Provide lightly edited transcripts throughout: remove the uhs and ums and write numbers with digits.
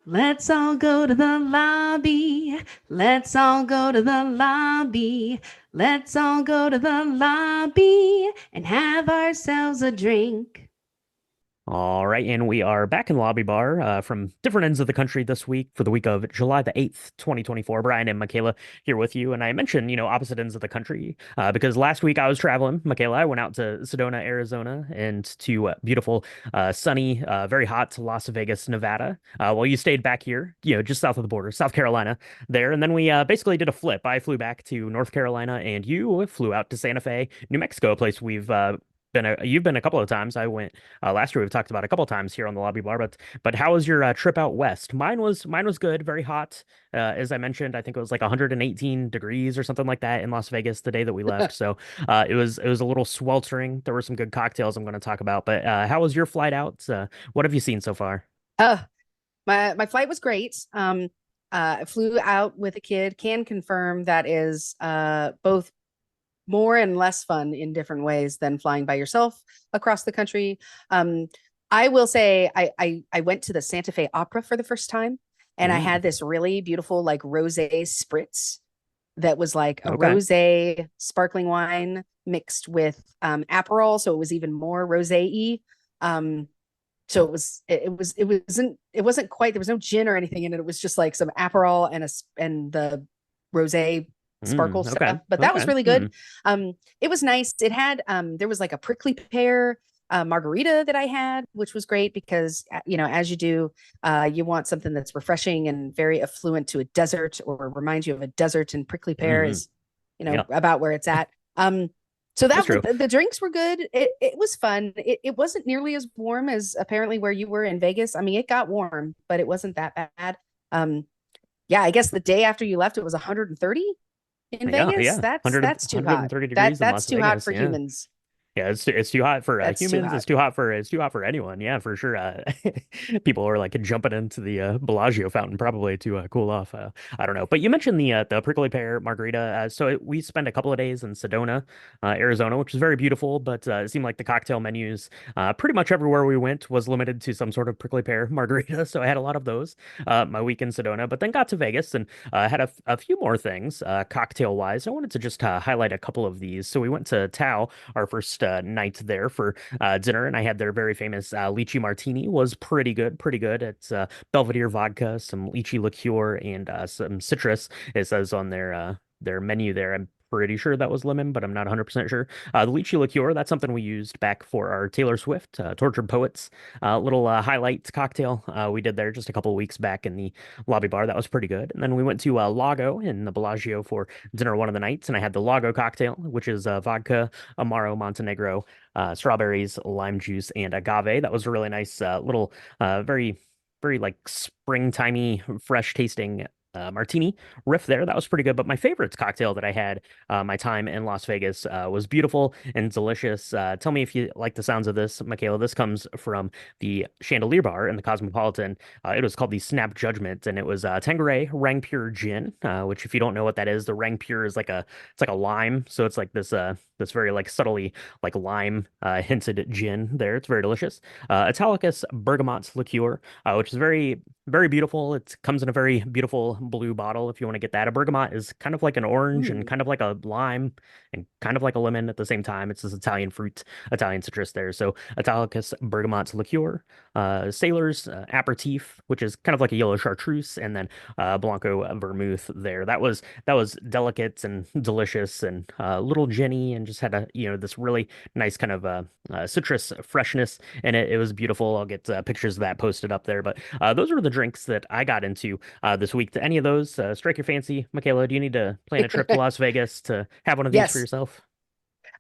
Let's all go to the lobby. Let's all go to the lobby. Let's all go to the lobby and have ourselves a drink. All right, and we are back in the lobby bar from different ends of the country this week for the week of July the 8th, 2024. Brian and Michaela here with you. And I mentioned, opposite ends of the country because last week I was traveling. Michaela, I went out to Sedona, Arizona, and to beautiful, sunny, very hot Las Vegas, Nevada. While you stayed back here, just south of the border, South Carolina there. And then we basically did a flip. I flew back to North Carolina, and you flew out to Santa Fe, New Mexico, a place you've been a couple of times. I went last year. We've talked about a couple of times here on the lobby bar, but how was your trip out west? Mine was good, very hot. As I mentioned, I think it was like 118 degrees or something like that in Las Vegas the day that we left. So it was a little sweltering. There were some good cocktails I'm going to talk about. But how was your flight out? What have you seen so far? Uh, my flight was great. I flew out with a kid. Can confirm that is both more and less fun in different ways than flying by yourself across the country. Um, I will say I went to the Santa Fe Opera for the first time, and I Mm, had this really beautiful like rosé spritz that was like a okay. rosé sparkling wine mixed with Aperol, so it was even more rosé-y. Um, so it wasn't quite, there was no gin or anything in it. It was just like some Aperol and the rosé sparkle Okay. stuff, but that was Okay. really good. Mm. It was nice. It had there was like a prickly pear margarita that I had, which was great because as you do, you want something that's refreshing and very affluent to a desert, or reminds you of a desert, and prickly pear Hmm. is Yeah, about where it's at. So that's that true. the drinks were good. It was fun. It wasn't nearly as warm as apparently where you were in Vegas. I mean, it got warm, but it wasn't that bad. Um, yeah, I guess the day after you left, it was 130 in Yeah, Vegas. yeah. That's 100, that's too hot. 130 That degrees in that's Las too hot Vegas. for Yeah. humans. Yeah, it's too hot for That's too humans. hot. It's too hot for anyone. Yeah, for sure. People are like jumping into the Bellagio fountain probably to cool off. I don't know. But you mentioned the prickly pear margarita. We spent a couple of days in Sedona, Arizona, which is very beautiful. But it seemed like the cocktail menus pretty much everywhere we went was limited to some sort of prickly pear margarita. So I had a lot of those my week in Sedona. But then got to Vegas and had a few more things cocktail wise. I wanted to just highlight a couple of these. So we went to Tao our first night there for dinner, and I had their very famous lychee martini. Was pretty good, pretty good. It's Belvedere vodka, some lychee liqueur, and some citrus. It says on their menu there. I'm pretty sure that was lemon, but I'm not 100% sure. The lychee liqueur, that's something we used back for our Taylor Swift Tortured Poets little highlight cocktail we did there just a couple of weeks back in the lobby bar. That was pretty good. And then we went to Lago in the Bellagio for dinner one of the nights, and I had the Lago cocktail, which is vodka, Amaro, Montenegro, strawberries, lime juice, and agave. That was a really nice little, very, very like springtimey, fresh tasting martini riff there. That was pretty good. But my favorite cocktail that I had my time in Las Vegas was beautiful and delicious. Tell me if you like the sounds of this, Michaela. This comes from the Chandelier Bar in the Cosmopolitan. It was called the Snap Judgment, and it was Tanqueray Rang Pure Gin, which if you don't know what that is, the Rang Pure is it's like a lime, so it's like this very like subtly like lime hinted gin there. It's very delicious. Italicus Bergamot liqueur, which is very beautiful. It comes in a very beautiful blue bottle if you want to get that. A bergamot is kind of like an orange and Mm. kind of like a lime and kind of like a lemon at the same time. It's this Italian fruit, Italian citrus there. So Italicus Bergamot liqueur, Sailor's aperitif, which is kind of like a yellow chartreuse, and then Blanco vermouth there. That was delicate and delicious and a little ginny and just had this really nice kind of citrus freshness in it. It was beautiful. I'll get pictures of that posted up there. But those were the drinks that I got into this week. Do any of those strike your fancy, Michaela? Do you need to plan a trip to Las Vegas to have one of these for Yes, yourself?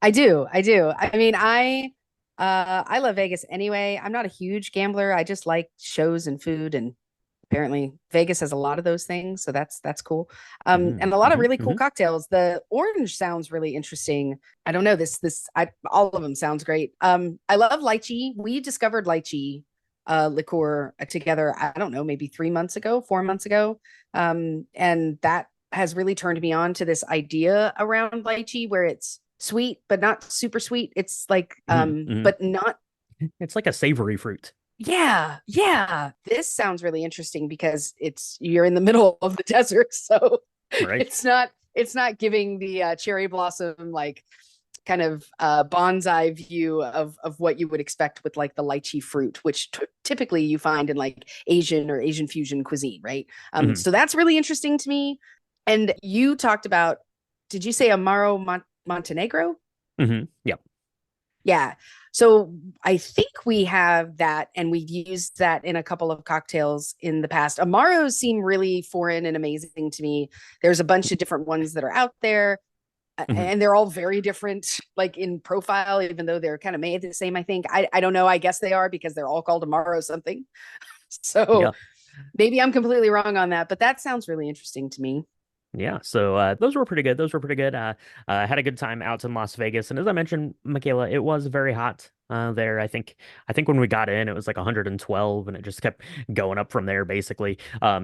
I do. I do. I mean, I love Vegas anyway. I'm not a huge gambler. I just like shows and food, and apparently Vegas has a lot of those things, so that's cool. Hmm. And a lot of Hmm. really cool Hmm. cocktails. The orange sounds really interesting. I don't know, all of them sounds great. I love lychee. We discovered lychee liqueur together, I don't know, maybe 3 months ago, 4 months ago. And that has really turned me on to this idea around lychee where it's sweet but not super sweet. It's like Hmm. Hmm. but not It's like a savory fruit. Yeah, yeah. This sounds really interesting because you're in the middle of the desert, so Right. it's not giving the cherry blossom like kind of bonsai view of what you would expect with like the lychee fruit, which typically you find in like Asian or Asian fusion cuisine, right? Hmm. So that's really interesting to me. And you talked about, did you say Amaro Montenegro? Yep. Yeah. So I think we have that, and we've used that in a couple of cocktails in the past. Amaros seem really foreign and amazing to me. There's a bunch of different ones that are out there, Hmm. and they're all very different, like in profile, even though they're kind of made the same. I think I don't know. I guess they are because they're all called Amaro something. So Yeah. maybe I'm completely wrong on that, but that sounds really interesting to me. Yeah, so those were pretty good. Those were pretty good. Had a good time out in Las Vegas, and as I mentioned, Michaela, it was very hot there. I think when we got in, it was like 112, and it just kept going up from there, basically.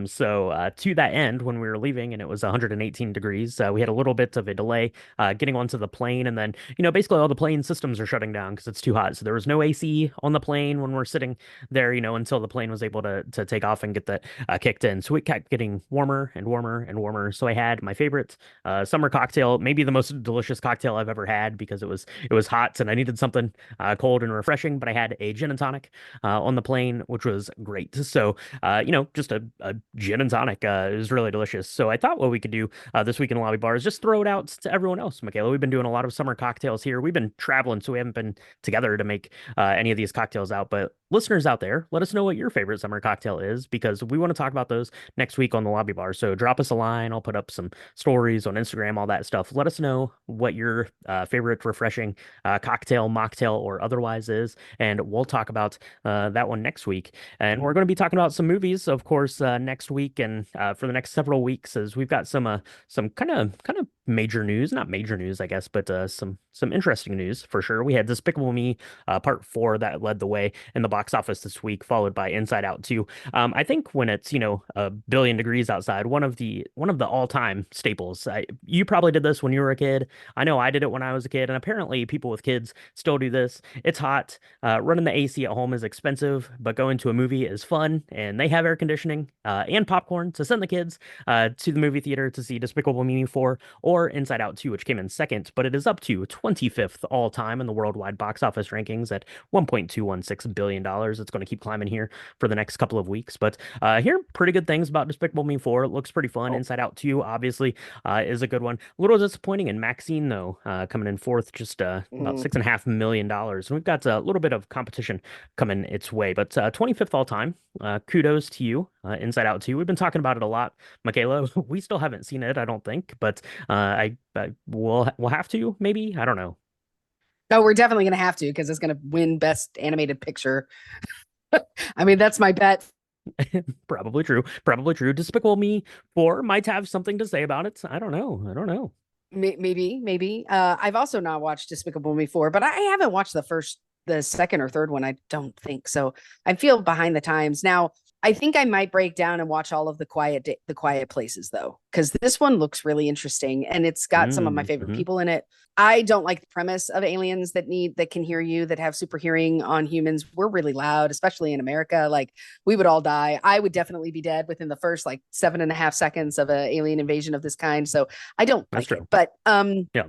So to that end, when we were leaving, and it was 118 degrees, we had a little bit of a delay getting onto the plane, and then basically all the plane systems are shutting down because it's too hot. So there was no AC on the plane when we're sitting there, until the plane was able to take off and get that kicked in. So it kept getting warmer and warmer and warmer. So I had my favorite summer cocktail, maybe the most delicious cocktail I've ever had because it was hot and I needed something cold and refreshing. But I had a gin and tonic on the plane, which was great. So just a gin and tonic. It was really delicious. So I thought what we could do this week in Lobby Bar is just throw it out to everyone else. Michaela, we've been doing a lot of summer cocktails here. We've been traveling, so we haven't been together to make any of these cocktails out. But listeners out there, let us know what your favorite summer cocktail is because we want to talk about those next week on the Lobby Bar. So drop us a line. I'll put up some stories on Instagram, all that stuff. Let us know what your favorite refreshing cocktail, mocktail, or otherwise is, and we'll talk about that one next week. And we're going to be talking about some movies, of course, next week and for the next several weeks, as we've got some kind of major news, not major news, I guess, but some interesting news for sure. We had Despicable Me Part 4 that led the way in the box office this week, followed by Inside Out 2. I think when it's, 1 billion degrees outside, one of the all-time staples. You probably did this when you were a kid. I know I did it when I was a kid, and apparently people with kids still do this. It's hot. Running the AC at home is expensive, but going to a movie is fun, and they have air conditioning and popcorn to send the kids to the movie theater to see Despicable Me 4 or Inside Out 2, which came in second, but it is up to 25th all time in the worldwide box office rankings at $1.216 billion. It's going to keep climbing here for the next couple of weeks. But hear pretty good things about Despicable Me 4. It looks pretty fun. Oh, Inside Out 2, obviously, is a good one. A little disappointing in Maxine, though, coming in fourth, just about mm. $6.5 million. And we've got a little bit of competition coming its way. But 25th all time, kudos to you, Inside Out 2. We've been talking about it a lot, Michaela. We still haven't seen it, I don't think, but we'll have to, maybe. I don't know. No, we're definitely going to have to because it's going to win Best Animated Picture. I mean, that's my bet. Probably true. Probably true. Despicable Me 4 might have something to say about it. I don't know. I don't know. Maybe. I've also not watched Despicable Me 4, but I haven't watched the second or third one. I don't think so. I feel behind the times now. I think I might break down and watch all of the Quiet Places though, because this one looks really interesting and it's got some of my favorite Mm-hmm. people in it. I don't like the premise of aliens that can hear you, that have super hearing on humans. We're really loud, especially in America. Like we would all die. I would definitely be dead within the first like 7.5 seconds of an alien invasion of this kind. So I don't That's like it. true. Yeah.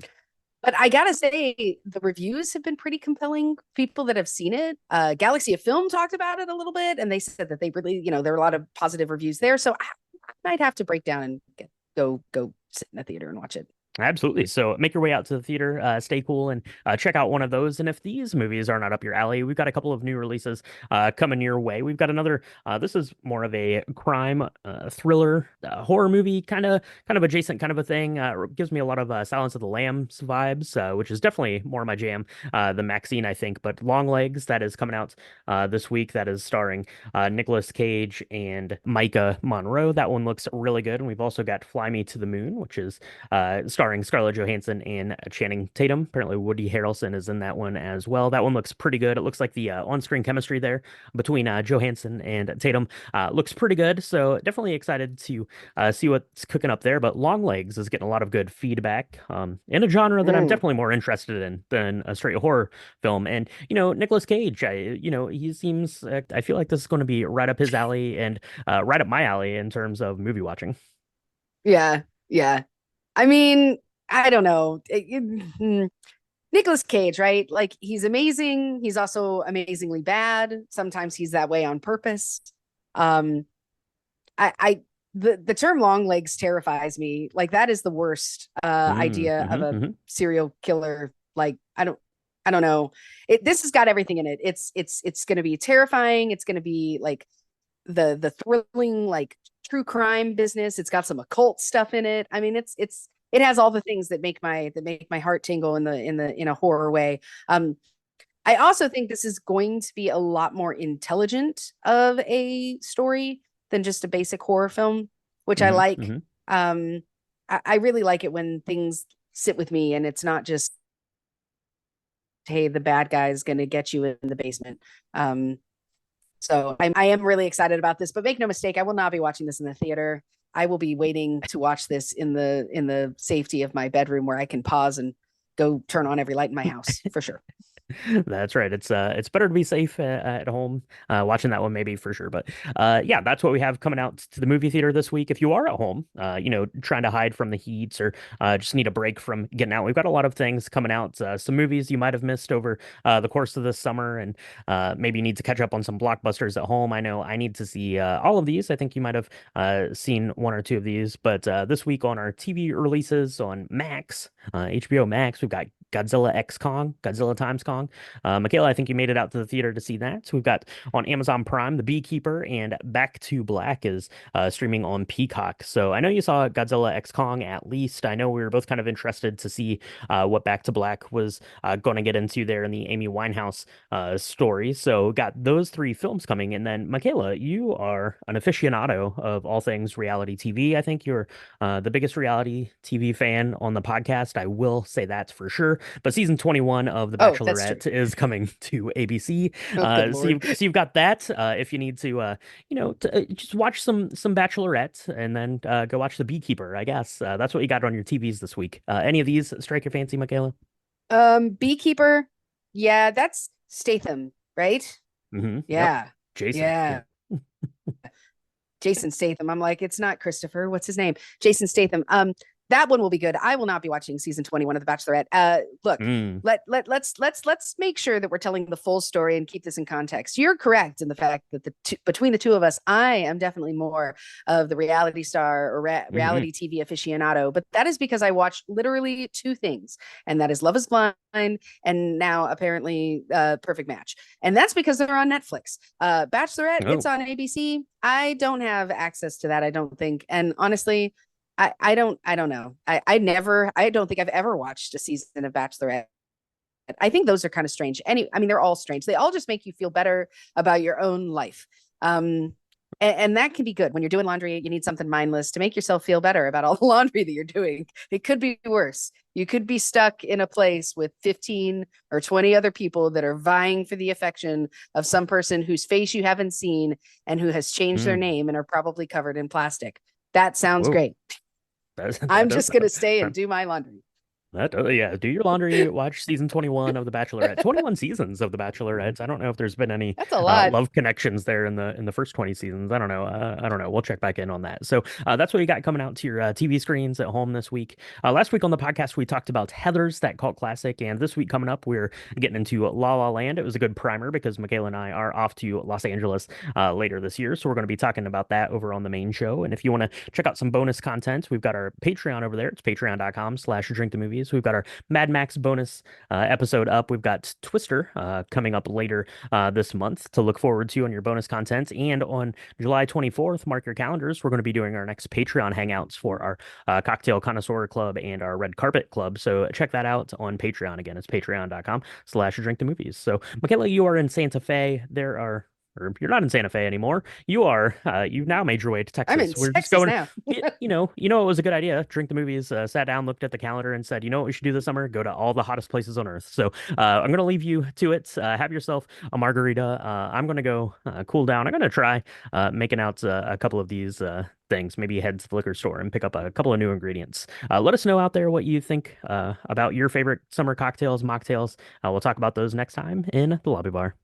But I gotta say, the reviews have been pretty compelling. People that have seen it, Galaxy of Film talked about it a little bit, and they said that they really, there are a lot of positive reviews there. So I might have to break down and go sit in the theater and watch it. Absolutely. So make your way out to the theater, stay cool, and check out one of those. And if these movies are not up your alley, we've got a couple of new releases coming your way. We've got another. This is more of a crime thriller horror movie, kind of adjacent, kind of a thing. Gives me a lot of Silence of the Lambs vibes, which is definitely more my jam than Maxine, I think. But Long Legs, that is coming out this week. That is starring Nicolas Cage and Micah Monroe. That one looks really good. And we've also got Fly Me to the Moon, which is starring starring Scarlett Johansson and Channing Tatum. Apparently, Woody Harrelson is in that one as well. That one looks pretty good. It looks like the on-screen chemistry there between Johansson and Tatum looks pretty good. So definitely excited to see what's cooking up there. But Longlegs is getting a lot of good feedback in a genre that I'm Mm. definitely more interested in than a straight horror film. And Nicolas Cage, he seems. I feel like this is going to be right up his alley and right up my alley in terms of movie watching. Yeah, yeah. I mean, I don't know. Nicolas Cage, right? Like he's amazing. He's also amazingly bad. Sometimes he's that way on purpose. Um, I the term long legs terrifies me. Like that is the worst Mm, idea of a hmm. serial killer. Like I don't know. This has got everything in it. It's going to be terrifying. It's going to be like the thrilling like true crime business. It's got some occult stuff in it. I mean, it has all the things that make my heart tingle in a horror way. I also think this is going to be a lot more intelligent of a story than just a basic horror film, which I Hmm. like. Hmm. I really like it when things sit with me and it's not just, hey, the bad guy is going to get you in the basement. Um, so I am really excited about this, but make no mistake, I will not be watching this in the theater. I will be waiting to watch this in the safety of my bedroom where I can pause and go turn on every light in my house for sure. That's right. It's better to be safe at home watching that one maybe for sure. But yeah, that's what we have coming out to the movie theater this week. If you are at home, trying to hide from the heat or just need a break from getting out, we've got a lot of things coming out. Some movies you might have missed over the course of this summer, and maybe you need to catch up on some blockbusters at home. I know I need to see all of these. I think you might have seen one or two of these, but this week on our TV releases on Max, HBO Max, we've got Godzilla X Kong, Godzilla times Kong. Michaela, I think you made it out to the theater to see that. So we've got on Amazon Prime, The Beekeeper, and Back to Black is streaming on Peacock. So I know you saw Godzilla X Kong at least. I know we were both kind of interested to see what Back to Black was going to get into there in the Amy Winehouse story. So got those three films coming. And then, Michaela, you are an aficionado of all things reality TV. I think you're the biggest reality TV fan on the podcast. I will say that for sure. But season 21 of The Oh, that's true. Bachelorette is coming to ABC. Oh, good So lord. you've got that. If you need to, just watch some Bachelorette and then go watch The Beekeeper. I guess that's what you got on your TVs this week. Any of these strike your fancy, Michaela? Beekeeper. Yeah, that's Statham, right? Yep. Yeah. Jason. Yeah. Yeah. Jason Statham. I'm like, it's not Christopher. What's his name? Jason Statham. That one will be good. I will not be watching season 21 of The Bachelorette. Look, Mm. let's make sure that we're telling the full story and keep this in context. You're correct in the fact that between the two of us, I am definitely more of the reality star or Hmm. reality TV aficionado, but that is because I watch literally two things, and that is Love is Blind and now apparently Perfect Match. And that's because they're on Netflix. Bachelorette, it's Oh. on ABC. I don't have access to that, I don't think. And honestly, I don't know. I don't think I've ever watched a season of Bachelorette. I think those are kind of strange. I mean, they're all strange. They all just make you feel better about your own life. And that can be good when you're doing laundry. You need something mindless to make yourself feel better about all the laundry that you're doing. It could be worse. You could be stuck in a place with 15 or 20 other people that are vying for the affection of some person whose face you haven't seen and who has changed their Mm. name and are probably covered in plastic. That sounds Whoa. great. That I'm does just going to stay and sound. do my laundry. Yeah, do your laundry, watch season 21 of The Bachelorette. 21 seasons of The Bachelorette. I don't know if there's been any That's a lot. love connections there in the first 20 seasons. I don't know. I don't know. We'll check back in on that. So that's what you got coming out to your TV screens at home this week. Last week on the podcast, we talked about Heathers, that cult classic. And this week coming up, we're getting into La La Land. It was a good primer because Michaela and I are off to Los Angeles later this year. So we're going to be talking about that over on the main show. And if you want to check out some bonus content, we've got our Patreon over there. It's patreon.com/drink the movies. We've got our Mad Max bonus episode up. We've got Twister coming up later this month to look forward to on your bonus content. And on July 24th, mark your calendars, we're going to be doing our next Patreon hangouts for our Cocktail Connoisseur Club and our Red Carpet Club. So check that out on Patreon. Again, it's patreon.com/drink the movies. So, Michaela, you are in Santa Fe. There are or you're not in Santa Fe anymore. You've now made your way to I'm in Texas. We're just Texas going, now. it was a good idea. Drink the movies, sat down, looked at the calendar, and said, you know what we should do this summer? Go to all the hottest places on earth. So I'm going to leave you to it. Have yourself a margarita. I'm going to go cool down. I'm going to try making out a couple of these things. Maybe head to the liquor store and pick up a couple of new ingredients. Let us know out there what you think about your favorite summer cocktails, mocktails. We'll talk about those next time in the lobby bar.